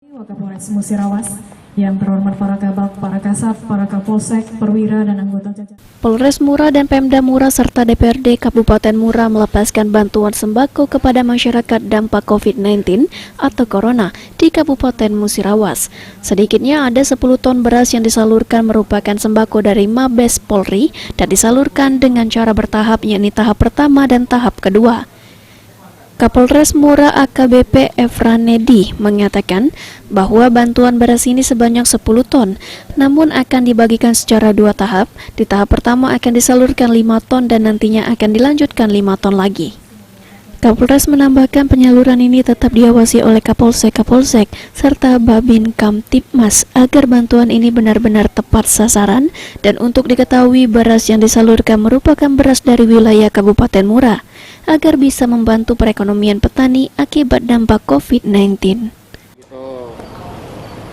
Wakapolres Musirawas, yang terhormat para kabak, para kasat, para kapolsek, perwira, dan anggota jajaran. Polres Mura dan Pemda Mura serta DPRD Kabupaten Mura melepaskan bantuan sembako kepada masyarakat dampak COVID-19 atau Corona di Kabupaten Musirawas. Sedikitnya ada 10 ton beras yang disalurkan merupakan sembako dari Mabes Polri dan disalurkan dengan cara bertahap, yakni tahap pertama dan tahap kedua. Kapolres Mura AKBP Efranedi mengatakan bahwa bantuan beras ini sebanyak 10 ton, namun akan dibagikan secara 2 tahap. Di tahap pertama akan disalurkan 5 ton dan nantinya akan dilanjutkan 5 ton lagi. Kapolres menambahkan penyaluran ini tetap diawasi oleh Kapolsek serta Babin Kamtipmas agar bantuan ini benar-benar tepat sasaran dan untuk diketahui beras yang disalurkan merupakan beras dari wilayah Kabupaten Mura agar bisa membantu perekonomian petani akibat dampak COVID-19.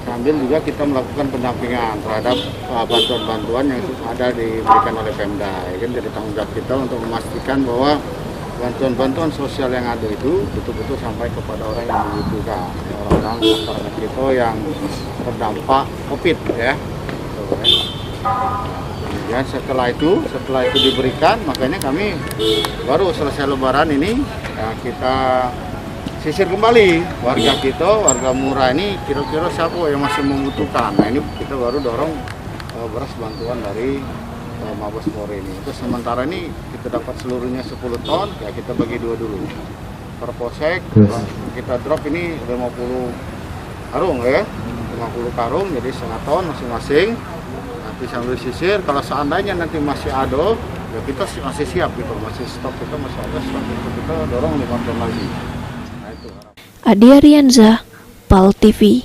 Sambil juga kita melakukan pendampingan terhadap bantuan-bantuan yang ada diberikan oleh Pemda. Jadi tanggung jawab kita untuk memastikan bahwa bantuan-bantuan sosial yang ada itu betul-betul sampai kepada orang yang membutuhkan, orang-orang masyarakat kita yang terdampak COVID ya. Kemudian setelah itu diberikan, makanya kami baru selesai Lebaran ini ya, kita sisir kembali warga kita, warga Mura ini kira-kira siapa yang masih membutuhkan. Nah ini kita baru dorong beras bantuan dari Mabes Polri ini. Terus sementara ini kita dapat seluruhnya 10 ton, ya kita bagi 2 dulu. Per posek kita drop ini 50 karung ya, 50 karung jadi setengah ton masing-masing. Nanti sambil sisir, kalau seandainya nanti masih ada, ya kita masih siap gitu, masih stok kita masih ada, stok itu kita dorong 5 ton lagi. Nah itu. Adia Rianza, PAL TV.